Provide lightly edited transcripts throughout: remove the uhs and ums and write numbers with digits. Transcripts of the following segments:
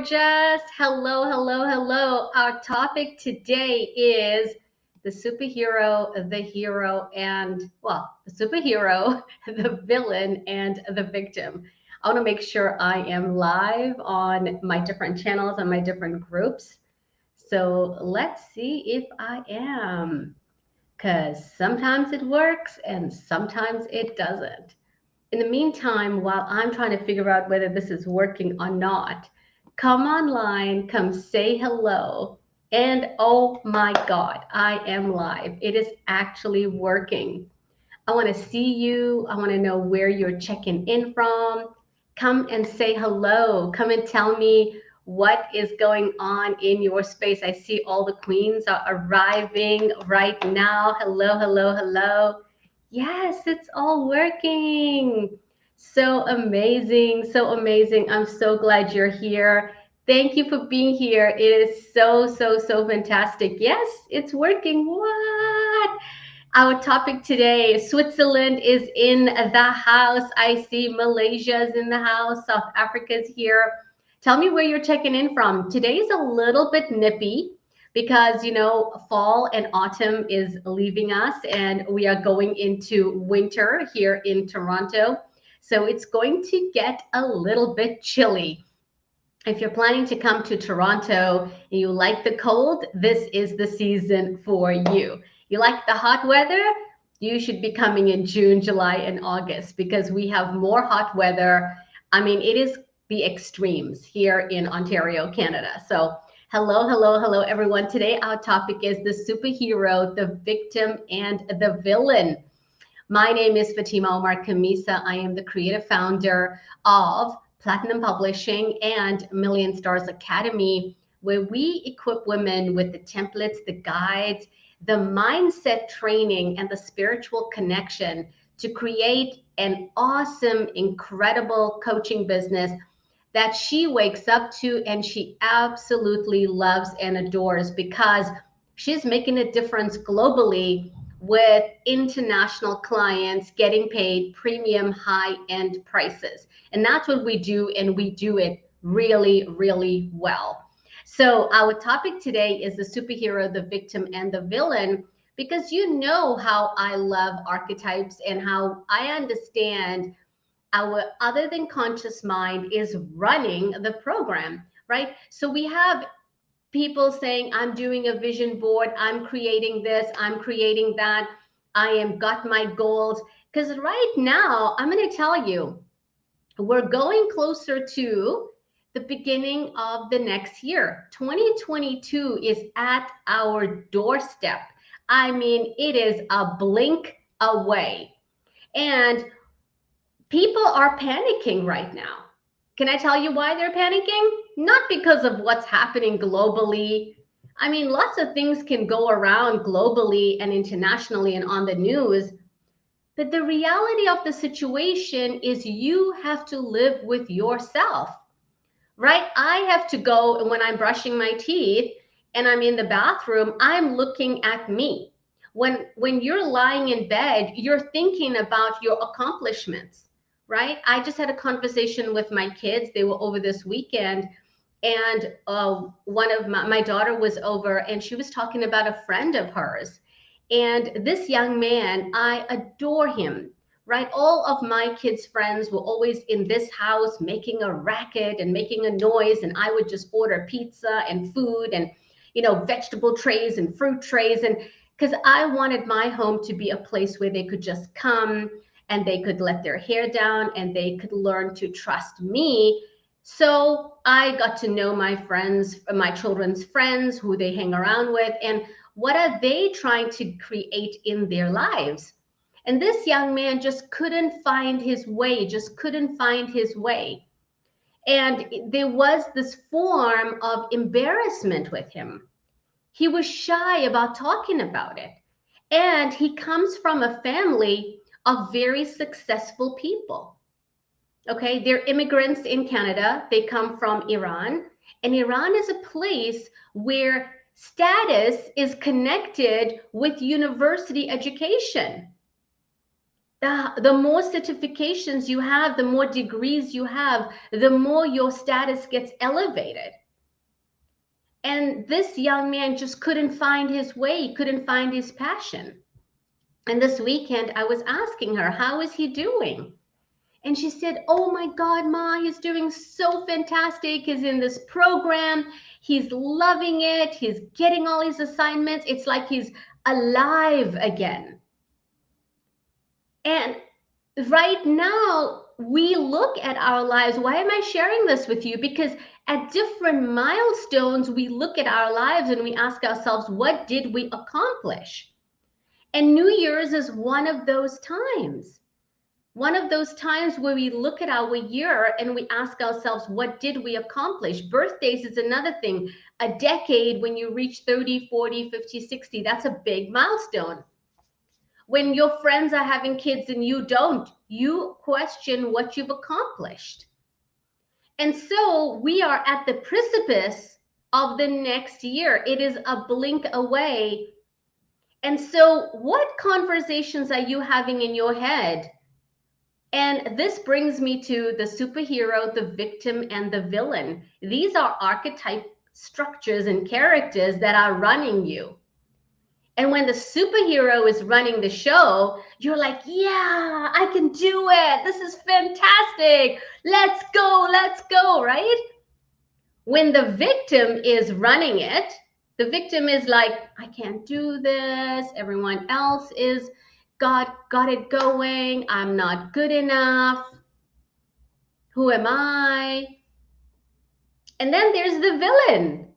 gorgeous. Hello, hello, hello. Our topic today is the superhero, the hero, and the superhero, the villain, and the victim. I want to make sure I am live on my different channels and my different groups. So let's see if I am, because sometimes it works and sometimes it doesn't. In the meantime, while I'm trying to figure out whether this is working or not, come online, come say hello. And oh my God, I am live. It is actually working. I want to see you. I want to know where you're checking in from. Come and say hello. Come and tell me what is going on in your space. I see all the queens are arriving right now. Hello, hello, hello. Yes, it's all working. So amazing, so amazing. I'm so glad you're here. Thank you for being here. It is so, so, so fantastic. Yes, it's working. What? Our topic today, Switzerland is in the house. I see Malaysia is in the house. South Africa's here. Tell me where you're checking in from. Today's a little bit nippy because, fall and autumn is leaving us and we are going into winter here in Toronto. So it's going to get a little bit chilly. If you're planning to come to Toronto and you like the cold, this is the season for you. You like the hot weather? You should be coming in June, July, and August because we have more hot weather. I mean, it is the extremes here in Ontario, Canada. So hello, hello, hello, everyone. Today, our topic is the superhero, the victim, and the villain. My name is Fatima Omar Kamisa. I am the creative founder of Platinum Publishing and Million Stars Academy, where we equip women with the templates, the guides, the mindset training, and the spiritual connection to create an awesome, incredible coaching business that she wakes up to and she absolutely loves and adores because she's making a difference globally with international clients getting paid premium high-end prices. And that's what we do, and we do it really, really well. So our topic today is the superhero, the victim, and the villain, because you know how I love archetypes and how I understand our other than conscious mind is running the program, right? So we have people saying, I'm doing a vision board, I'm creating this, I'm creating that, I am got my goals. Because right now, I'm going to tell you, we're going closer to the beginning of the next year. 2022 is at our doorstep. I mean, it is a blink away. And people are panicking right now. Can I tell you why they're panicking? Not because of what's happening globally. I mean, lots of things can go around globally and internationally and on the news. But the reality of the situation is you have to live with yourself, right? I have to go, and when I'm brushing my teeth and I'm in the bathroom, I'm looking at me. When you're lying in bed, you're thinking about your accomplishments, right? I just had a conversation with my kids. They were over this weekend, and one of my daughter was over, and she was talking about a friend of hers. And this young man, I adore him, right? All of my kids' friends were always in this house making a racket and making a noise, and I would just order pizza and food and, vegetable trays and fruit trays, and because I wanted my home to be a place where they could just come and they could let their hair down and they could learn to trust me. So I got to know my friends, my children's friends, who they hang around with, and what are they trying to create in their lives. And this young man just couldn't find his way, just couldn't find his way. And there was this form of embarrassment with him. He was shy about talking about it. And he comes from a family of very successful people. Okay, they're immigrants in Canada. They come from Iran. And Iran is a place where status is connected with university education. The more certifications you have, the more degrees you have, the more your status gets elevated. And this young man just couldn't find his way, couldn't find his passion. And this weekend, I was asking her, how is he doing? And she said, oh my God, Ma, he's doing so fantastic. He's in this program. He's loving it. He's getting all his assignments. It's like he's alive again. And right now, we look at our lives. Why am I sharing this with you? Because at different milestones, we look at our lives and we ask ourselves, what did we accomplish? And New Year's is one of those times. One of those times where we look at our year and we ask ourselves, what did we accomplish? Birthdays is another thing. A decade, when you reach 30, 40, 50, 60, that's a big milestone. When your friends are having kids and you don't, you question what you've accomplished. And so we are at the precipice of the next year. It is a blink away. And so what conversations are you having in your head? And this brings me to the superhero, the victim, and the villain. These are archetype structures and characters that are running you. And when the superhero is running the show, you're like, yeah, I can do it. This is fantastic. Let's go, right? When the victim is running it, the victim is like, I can't do this. Everyone else is got it going. I'm not good enough. Who am I? And then there's the villain.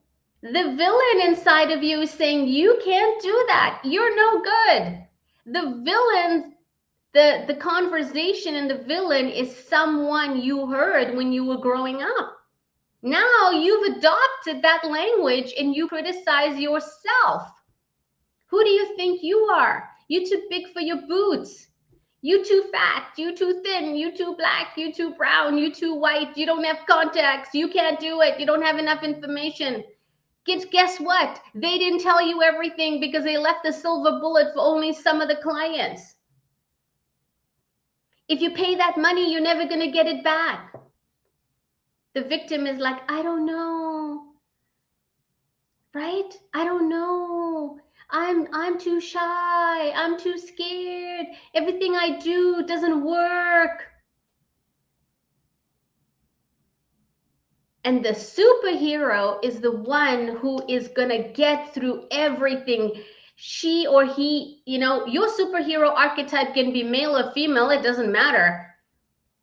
The villain inside of you is saying, you can't do that. You're no good. The villain, the conversation in the villain is someone you heard when you were growing up. Now you've adopted that language and you criticize yourself. Who do you think you are? You too big for your boots. You too fat, you too thin, you too black, you too brown, you too white, you don't have contacts, you can't do it, you don't have enough information. Guess what? They didn't tell you everything because they left the silver bullet for only some of the clients. If you pay that money, you're never going to get it back. The victim is like, I don't know, right? I don't know. I'm too shy. I'm too scared. Everything I do doesn't work. And the superhero is the one who is going to get through everything. She or he, your superhero archetype can be male or female. It doesn't matter.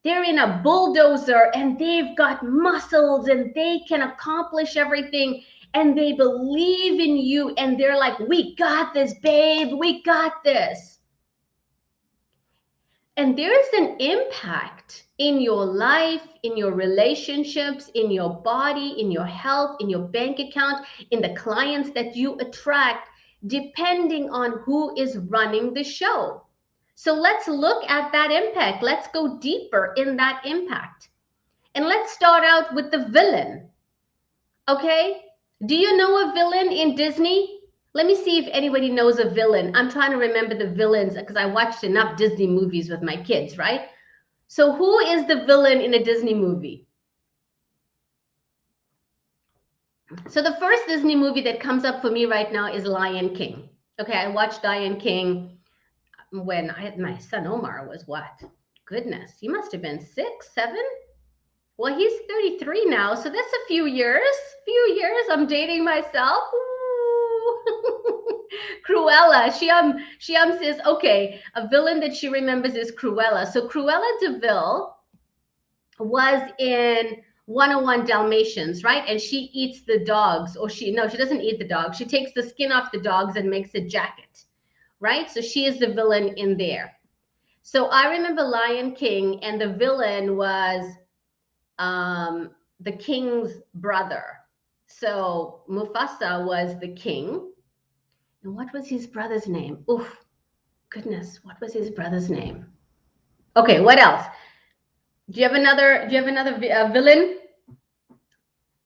They're in a bulldozer and they've got muscles and they can accomplish everything. And they believe in you and they're like, we got this, babe, we got this. And there's an impact in your life, in your relationships, in your body, in your health, in your bank account, in the clients that you attract, depending on who is running the show. So let's look at that impact. Let's go deeper in that impact. And let's start out with the villain. Okay? Do you know a villain in Disney? Let me see if anybody knows a villain. I'm trying to remember the villains because I watched enough Disney movies with my kids, right? So who is the villain in a Disney movie? So the first Disney movie that comes up for me right now is Lion King. Okay, I watched Lion King when my son Omar was what? Goodness, he must have been 6, 7. Well, he's 33 now, so that's a few years. I'm dating myself. Cruella. Shiam says, okay, a villain that she remembers is Cruella. So Cruella DeVille was in 101 Dalmatians, right? And she eats the dogs, or she doesn't eat the dogs. She takes the skin off the dogs and makes a jacket, right? So she is the villain in there. So I remember Lion King, and the villain was the king's brother. So Mufasa was the king. And what was his brother's name? Oof, goodness, what was his brother's name? Okay, what else? Do you have another villain?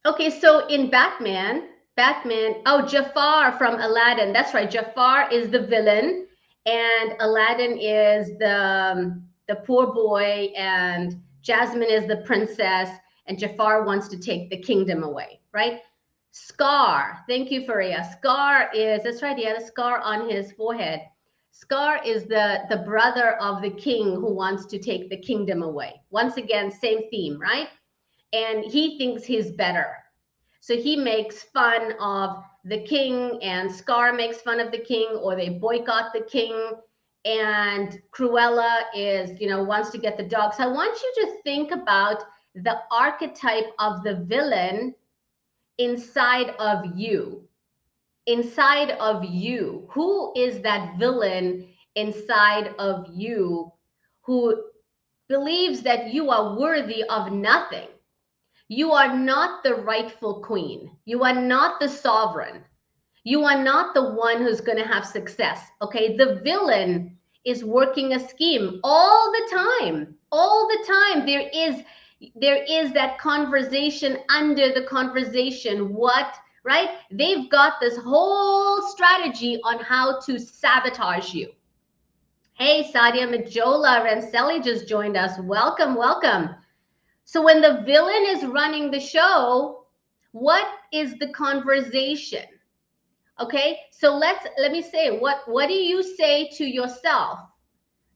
Okay, so in Batman, oh, Jafar from Aladdin. That's right, Jafar is the villain. and Aladdin is the poor boy, and Jasmine is the princess, and Jafar wants to take the kingdom away, right? Scar, thank you, Faria. Scar is, that's right, he had a scar on his forehead. Scar is the brother of the king who wants to take the kingdom away. Once again, same theme, right? And he thinks he's better. So he makes fun of the king, and Scar makes fun of the king, or they boycott the king. And Cruella is, wants to get the dog. So I want you to think about the archetype of the villain inside of you. Inside of you. Who is that villain inside of you who believes that you are worthy of nothing? You are not the rightful queen. You are not the sovereign. You are not the one who's going to have success. Okay. The villain is working a scheme all the time. All the time. There is that conversation under the conversation. What, right? They've got this whole strategy on how to sabotage you. Hey, Sadia Majola Rancelli just joined us. Welcome, welcome. So when the villain is running the show, what is the conversation? Okay, so let me say, what do you say to yourself?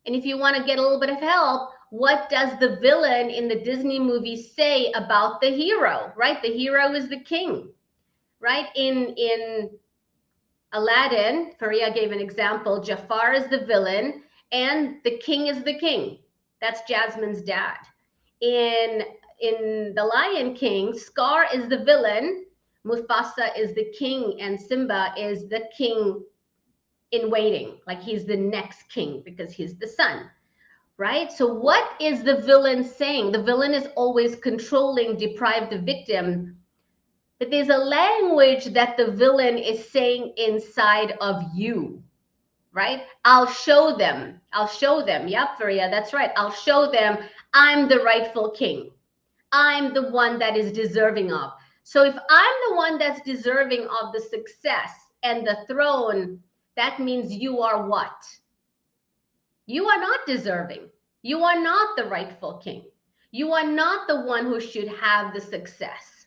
And if you want to get a little bit of help, what does the villain in the Disney movie say about the hero, right? The hero is the king, right? In Aladdin, Faria gave an example, Jafar is the villain and the king is the king. That's Jasmine's dad. In The Lion King, Scar is the villain, Mufasa is the king, and Simba is the king in waiting, like he's the next king because he's the son, right? So what is the villain saying? The villain is always controlling, deprive the victim, but there's a language that the villain is saying inside of you, right? I'll show them. I'll show them. Yep, Faria, that's right. I'll show them I'm the rightful king. I'm the one that is deserving of. So if I'm the one that's deserving of the success and the throne, that means you are what? You are not deserving. You are not the rightful king. You are not the one who should have the success.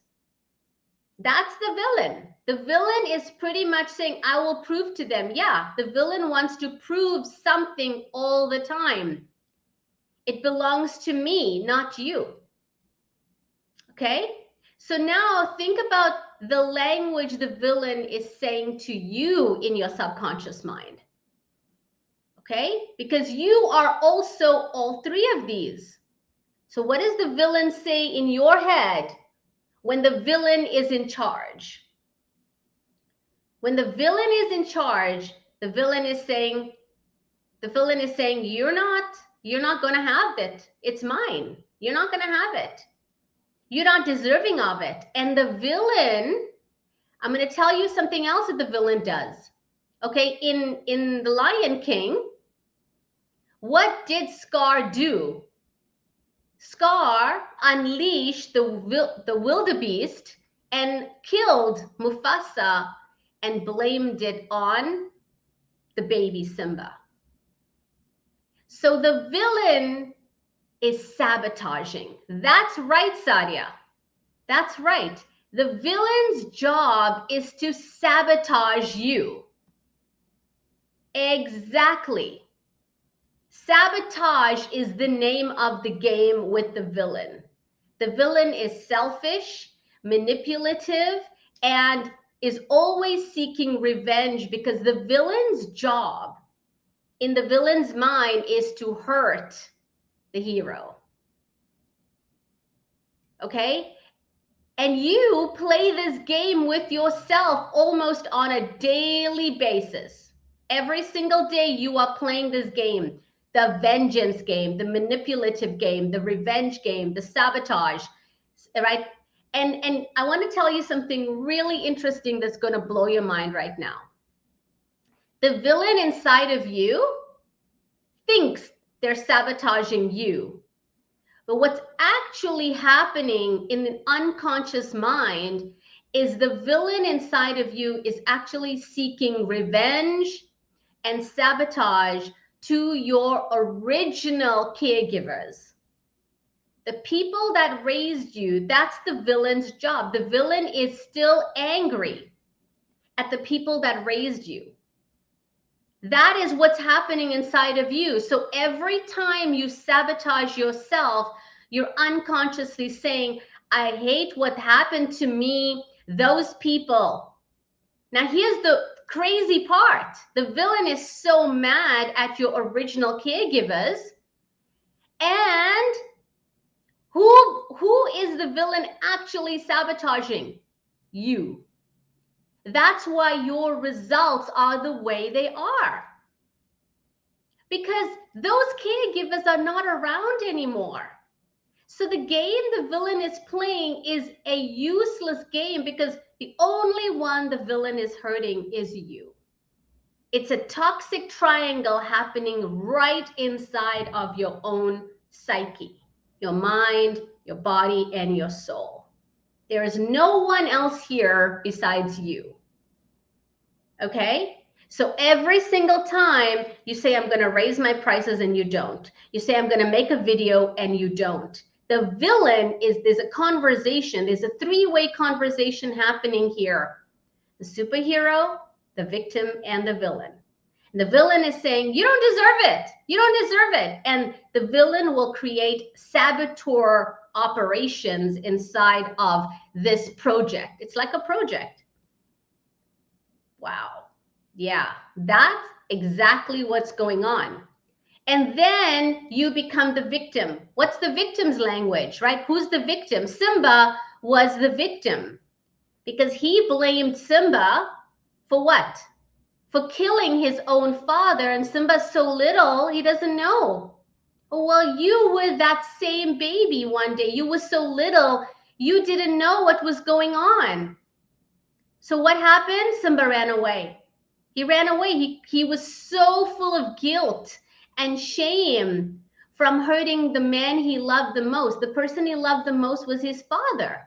That's the villain. The villain is pretty much saying, I will prove to them. Yeah, the villain wants to prove something all the time. It belongs to me, not you. Okay? So now think about the language the villain is saying to you in your subconscious mind. Okay? Because you are also all three of these. So what does the villain say in your head when the villain is in charge? When the villain is in charge, the villain is saying, you're not going to have it. It's mine. You're not going to have it. You're not deserving of it. And the villain, I'm going to tell you something else that the villain does. Okay, in The Lion King, what did Scar do? Scar unleashed the wildebeest and killed Mufasa and blamed it on the baby Simba. So the villain is sabotaging. That's right, Sadia. That's right. The villain's job is to sabotage you. Exactly. Sabotage is the name of the game with the villain. The villain is selfish, manipulative, and is always seeking revenge because the villain's job in the villain's mind is to hurt the hero. Okay? And you play this game with yourself almost on a daily basis. Every single day you are playing this game. The vengeance game, the manipulative game, the revenge game, the sabotage, right? And I want to tell you something really interesting that's going to blow your mind right now. The villain inside of you thinks they're sabotaging you. But what's actually happening in the unconscious mind is the villain inside of you is actually seeking revenge and sabotage to your original caregivers. The people that raised you, that's the villain's job. The villain is still angry at the people that raised you. That is what's happening inside of you. So every time you sabotage yourself, you're unconsciously saying, I hate what happened to me, those people. Now, here's the crazy part. The villain is so mad at your original caregivers. And who is the villain actually sabotaging? You. That's why your results are the way they are. Because those caregivers are not around anymore. So the game the villain is playing is a useless game because the only one the villain is hurting is you. It's a toxic triangle happening right inside of your own psyche, your mind, your body, and your soul. There is no one else here besides you. Okay? So every single time you say, I'm going to raise my prices and you don't. You say, I'm going to make a video and you don't. The villain is, there's a conversation. There's a three-way conversation happening here. The superhero, the victim, and the villain. And the villain is saying, you don't deserve it. You don't deserve it. And the villain will create saboteur operations inside of this project. It's like a project. Wow. Yeah, that's exactly what's going on. And then you become the victim. What's the victim's language, right? Who's the victim? Simba was the victim because he blamed Simba for what? For killing his own father. And Simba's so little, he doesn't know. Well, you were that same baby one day. You were so little, you didn't know what was going on. So what happened? Simba ran away. He ran away. He was so full of guilt and shame from hurting the man he loved the most. The person he loved the most was his father.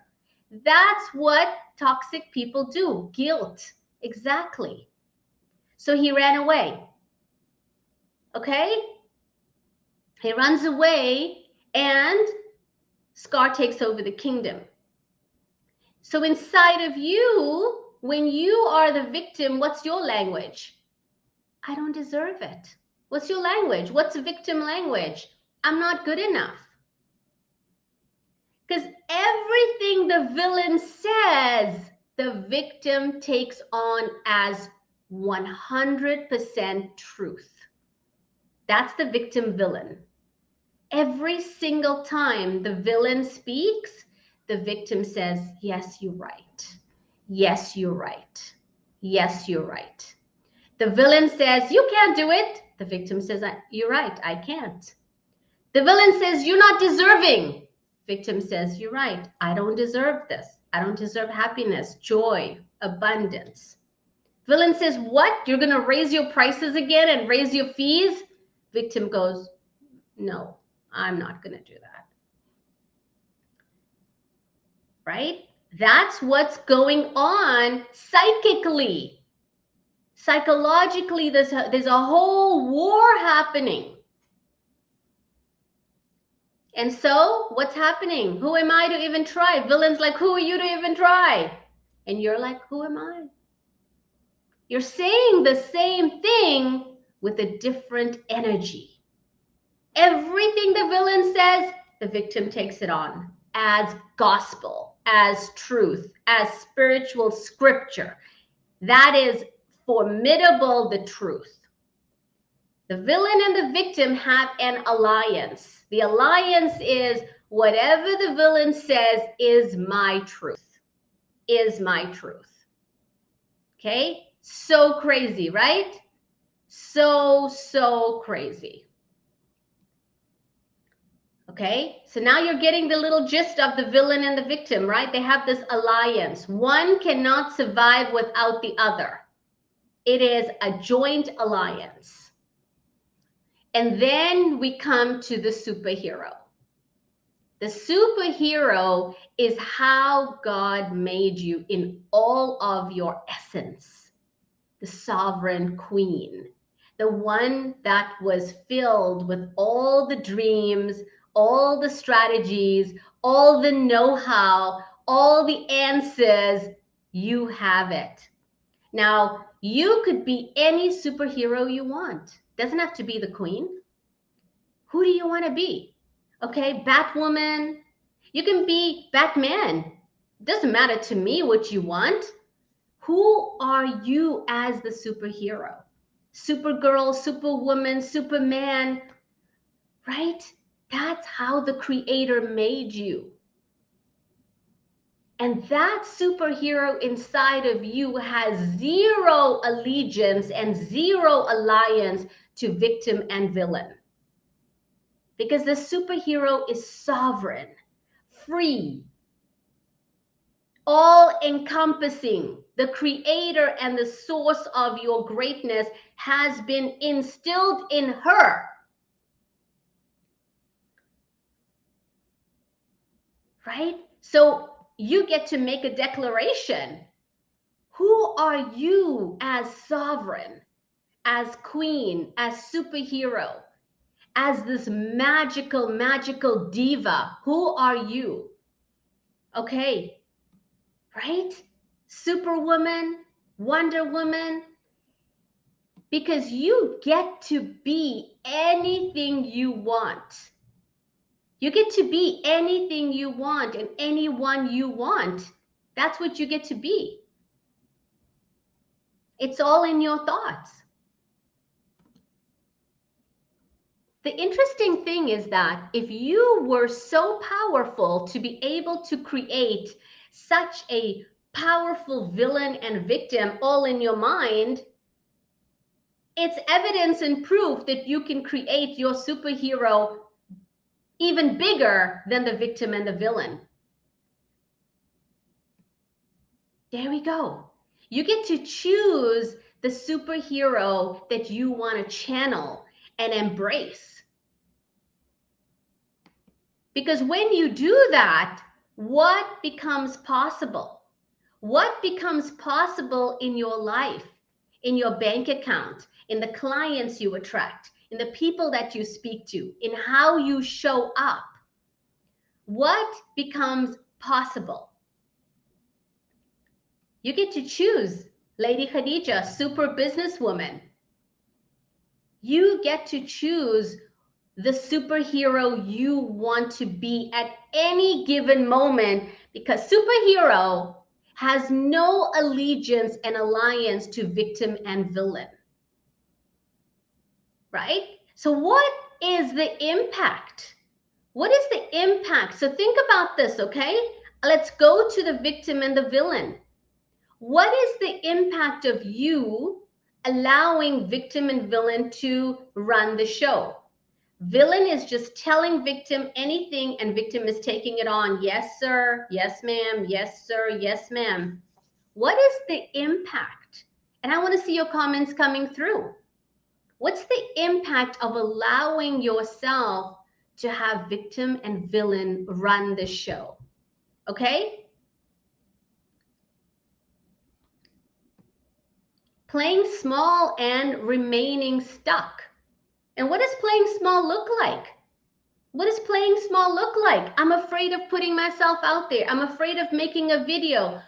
That's what toxic people do. Guilt. Exactly. So he ran away. Okay? He runs away and Scar takes over the kingdom. So inside of you, when you are the victim, what's your language? I don't deserve it. What's your language? What's a victim language? I'm not good enough. Because everything the villain says, the victim takes on as 100% truth. That's the victim villain. Every single time the villain speaks, the victim says, yes, you're right. Yes, you're right. Yes, you're right. The villain says, you can't do it. The victim says, you're right, I can't. The villain says, you're not deserving. Victim says, you're right, I don't deserve this. I don't deserve happiness, joy, abundance. Villain says, what? You're going to raise your prices again and raise your fees? Victim goes, no, I'm not going to do that. Right? That's what's going on psychically. Psychologically, there's a whole war happening. And so what's happening? Who am I to even try? Villain's like, who are you to even try? And you're like, who am I? You're saying the same thing with a different energy. Everything the villain says, the victim takes it on as gospel, as truth, as spiritual scripture. That is formidable, the truth. The villain and the victim have an alliance. The alliance is whatever the villain says is my truth, is my truth. Okay? So crazy, right? So crazy. Okay? So now you're getting the little gist of the villain and the victim, right? They have this alliance. One cannot survive without the other. It is a joint alliance. And then we come to the superhero. The superhero is how God made you in all of your essence. The sovereign queen, the one that was filled with all the dreams, all the strategies, all the know-how, all the answers. You have it. Now, you could be any superhero you want. Doesn't have to be the queen. Who do you want to be? Okay, Batwoman. You can be Batman. Doesn't matter to me what you want. Who are you as the superhero? Supergirl, Superwoman, Superman, right? That's how the creator made you. And that superhero inside of you has zero allegiance and zero alliance to victim and villain. Because the superhero is sovereign, free, all-encompassing. The creator and the source of your greatness has been instilled in her. Right? So you get to make a declaration. Who are you as sovereign, as queen, as superhero, as this magical, magical diva? Who are you? Okay, right? Superwoman, Wonder Woman, because you get to be anything you want. You get to be anything you want and anyone you want. That's what you get to be. It's all in your thoughts. The interesting thing is that if you were so powerful to be able to create such a powerful villain and victim all in your mind, it's evidence and proof that you can create your superhero even bigger than the victim and the villain. There we go. You get to choose the superhero that you want to channel and embrace. Because when you do that, what becomes possible? What becomes possible in your life, in your bank account, in the clients you attract, in the people that you speak to, in how you show up? What becomes possible? You get to choose, Lady Khadija, super businesswoman. You get to choose the superhero you want to be at any given moment, because superhero has no allegiance and alliance to victim and villain, right? So what is the impact? What is the impact? So think about this, okay? Let's go to the victim and the villain. What is the impact of you allowing victim and villain to run the show? Villain is just telling victim anything and victim is taking it on. Yes, sir. Yes, ma'am. Yes, sir. Yes, ma'am. What is the impact? And I want to see your comments coming through. What's the impact of allowing yourself to have victim and villain run the show? Okay? Playing small and remaining stuck. And what does playing small look like? What does playing small look like? I'm afraid of putting myself out there. I'm afraid of making a video.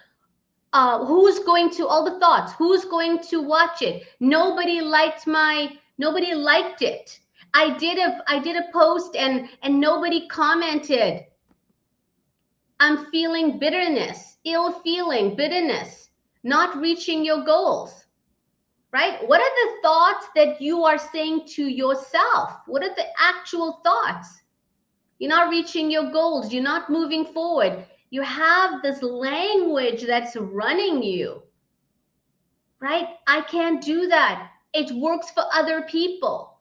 Who's going to, all the thoughts, who's going to watch it? Nobody liked it. I did a post and nobody commented. I'm feeling bitterness, ill feeling, bitterness, not reaching your goals. Right? What are the thoughts that you are saying to yourself? What are the actual thoughts? You're not reaching your goals. You're not moving forward. You have this language that's running you, right? I can't do that. It works for other people.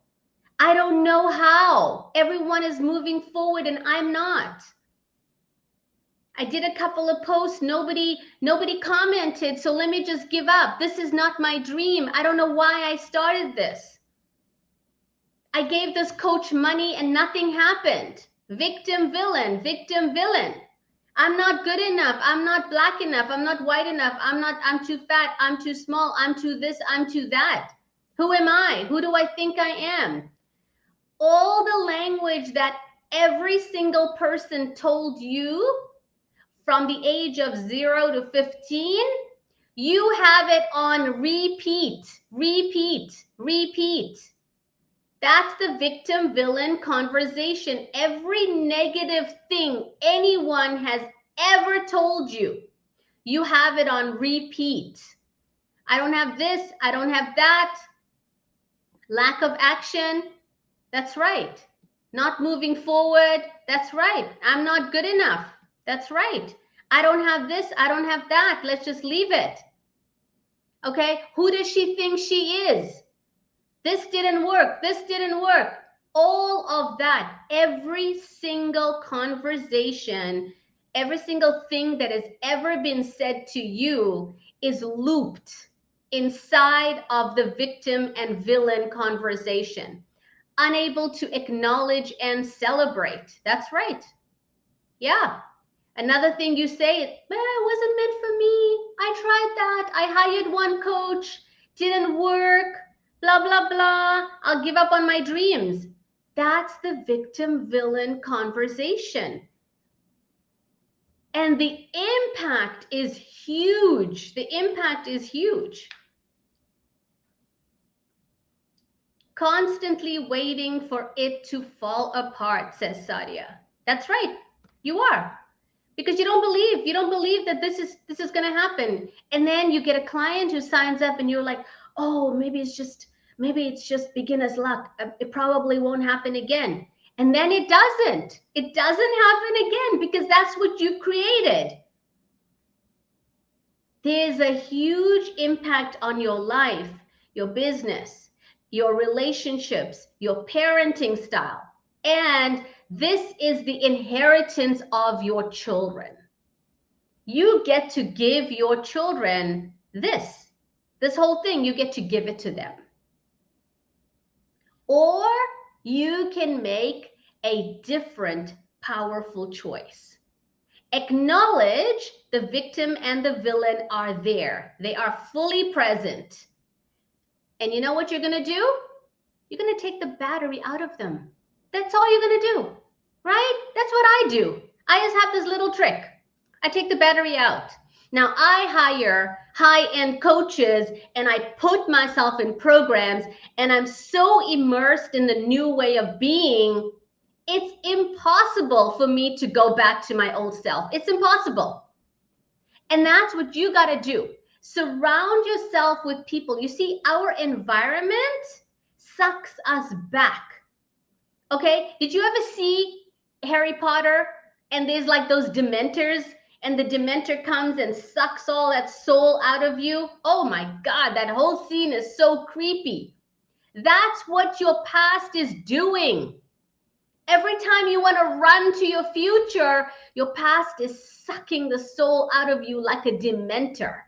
I don't know how. Everyone is moving forward and I'm not. I did a couple of posts. Nobody commented. So let me just give up. This is not my dream. I don't know why I started this. I gave this coach money and nothing happened. Victim, villain, victim, villain. I'm not good enough. I'm not black enough. I'm not white enough. I'm too fat. I'm too small. I'm too this. I'm too that. Who am I? Who do I think I am? All the language that every single person told you from the age of 0 to 15, you have it on repeat, repeat, repeat. That's the victim villain conversation. Every negative thing anyone has ever told you, you have it on repeat. I don't have this, I don't have that. Lack of action, that's right. Not moving forward, that's right. I'm not good enough, that's right. I don't have this, I don't have that. Let's just leave it. Okay, who does she think she is? This didn't work, this didn't work. All of that, every single conversation, every single thing that has ever been said to you is looped inside of the victim and villain conversation. Unable to acknowledge and celebrate. That's right. Yeah. Another thing you say is, well, it wasn't meant for me. I tried that. I hired one coach. Didn't work. Blah, blah, blah. I'll give up on my dreams. That's the victim villain conversation. And the impact is huge. The impact is huge. Constantly waiting for it to fall apart, says Sadia. That's right. You are. Because you don't believe that this is going to happen. And then you get a client who signs up and you're like, oh, maybe it's just beginner's luck. It probably won't happen again. And then it doesn't happen again because that's what you've created. There's a huge impact on your life, your business, your relationships, your parenting style. And this is the inheritance of your children. You get to give your children this whole thing, you get to give it to them. Or you can make a different, powerful choice. Acknowledge the victim and the villain are there. They are fully present. And you know what you're going to do? You're going to take the battery out of them. That's all you're going to do, right? That's what I do. I just have this little trick. I take the battery out. Now I hire high-end coaches and I put myself in programs and I'm so immersed in the new way of being, it's impossible for me to go back to my old self. It's impossible. And that's what you got to do. Surround yourself with people. You see, our environment sucks us back. Okay, did you ever see Harry Potter and there's like those dementors and the dementor comes and sucks all that soul out of you? Oh my God, that whole scene is so creepy. That's what your past is doing. Every time you want to run to your future, your past is sucking the soul out of you like a dementor.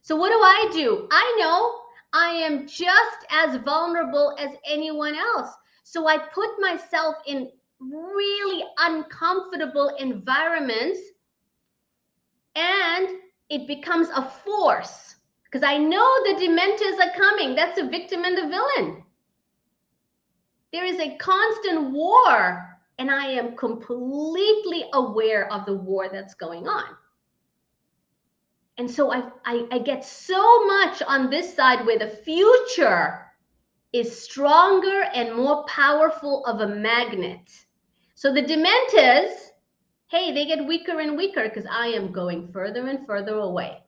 So what do? I know I am just as vulnerable as anyone else. So I put myself in really uncomfortable environments and it becomes a force because I know the dementors are coming. That's the victim and the villain. There is a constant war and I am completely aware of the war that's going on. And so I get so much on this side where the future is stronger and more powerful of a magnet. So the dementors, hey, they get weaker and weaker because I am going further and further away.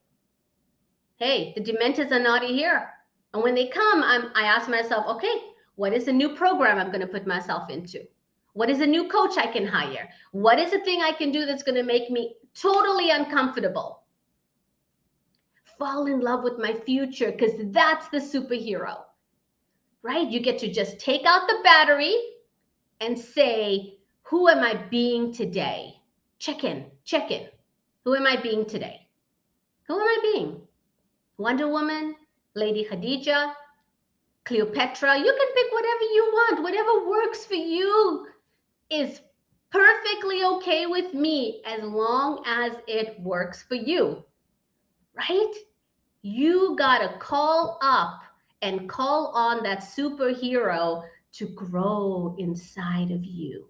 Hey, the dementors are not here. And when they come, I ask myself, okay, what is a new program I'm going to put myself into? What is a new coach I can hire? What is a thing I can do that's going to make me totally uncomfortable? Fall in love with my future because that's the superhero. Right? You get to just take out the battery and say, who am I being today? Check in. Who am I being today? Who am I being? Wonder Woman, Lady Khadija, Cleopatra. You can pick whatever you want. Whatever works for you is perfectly okay with me as long as it works for you. Right? You got to call up and call on that superhero to grow inside of you.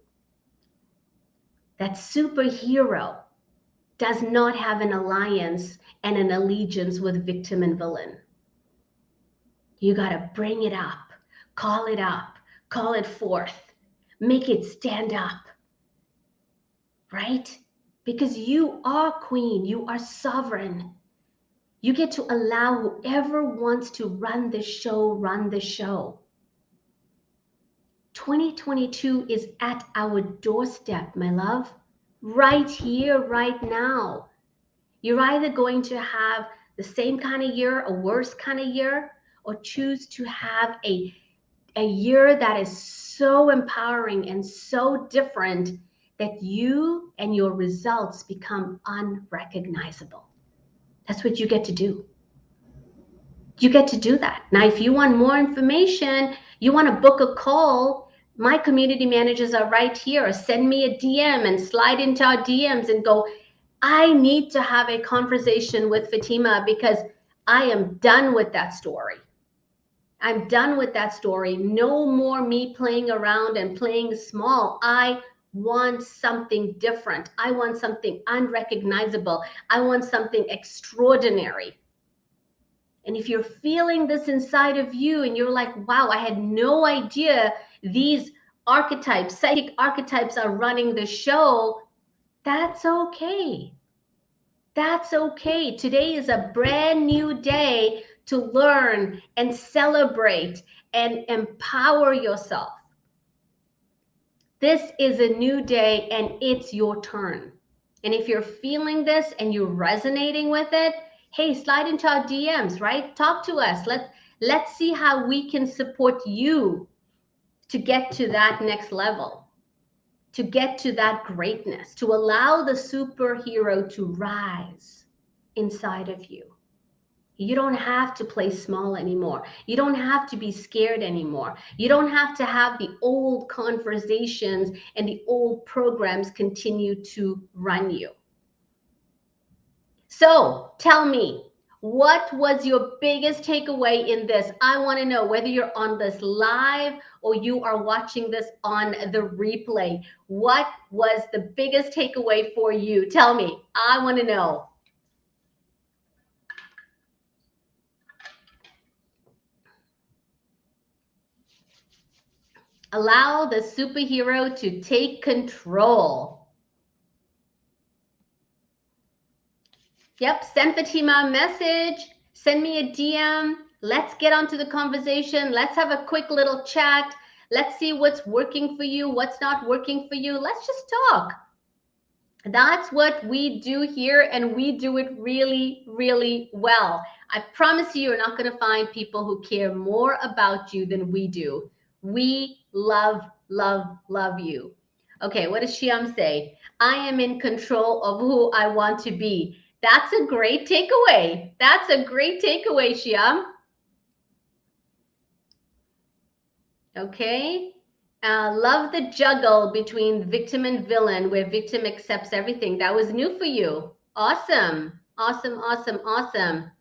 That superhero does not have an alliance and an allegiance with victim and villain. You got to bring it up, call it forth, make it stand up, right? Because you are queen, you are sovereign. You get to allow whoever wants to run the show, run the show. 2022 is at our doorstep, my love, right here, right now. You're either going to have the same kind of year, a worse kind of year, or choose to have a year that is so empowering and so different that you and your results become unrecognizable. That's what you get to do. You get to do that. Now, if you want more information, you want to book a call, my community managers are right here. Send me a DM and slide into our DMs and go, I need to have a conversation with Fatima because I am done with that story. I'm done with that story. No more me playing around and playing small. I want something different. I want something unrecognizable. I want something extraordinary. And if you're feeling this inside of you and you're like, wow, I had no idea these archetypes, psychic archetypes are running the show, that's okay. That's okay. Today is a brand new day to learn and celebrate and empower yourself. This is a new day and it's your turn. And if you're feeling this and you're resonating with it, hey, slide into our DMs, right? Talk to us. Let's see how we can support you to get to that next level, to get to that greatness, to allow the superhero to rise inside of you. You don't have to play small anymore. You don't have to be scared anymore. You don't have to have the old conversations and the old programs continue to run you. So tell me, what was your biggest takeaway in this? I want to know whether you're on this live or you are watching this on the replay. What was the biggest takeaway for you? Tell me. I want to know. Allow the superhero to take control. Yep, send Fatima a message. Send me a DM. Let's get onto the conversation. Let's have a quick little chat. Let's see what's working for you, what's not working for you. Let's just talk. That's what we do here, and we do it really, really well. I promise you're not going to find people who care more about you than we do. We love, love, love you. Okay, what does Shyam say? I am in control of who I want to be. That's a great takeaway. That's a great takeaway, Shyam. Okay. Love the juggle between victim and villain, where victim accepts everything. That was new for you. Awesome. Awesome, awesome, awesome.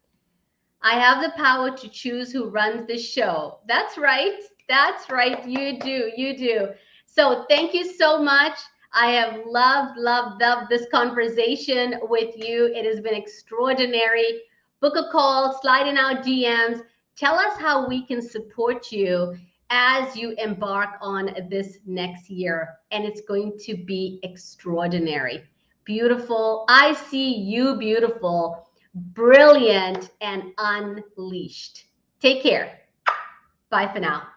I have the power to choose who runs the show. That's right. That's right. You do. You do. So thank you so much. I have loved, loved, loved this conversation with you. It has been extraordinary. Book a call, slide in our DMs. Tell us how we can support you as you embark on this next year. And it's going to be extraordinary. Beautiful. I see you beautiful, brilliant, and unleashed. Take care. Bye for now.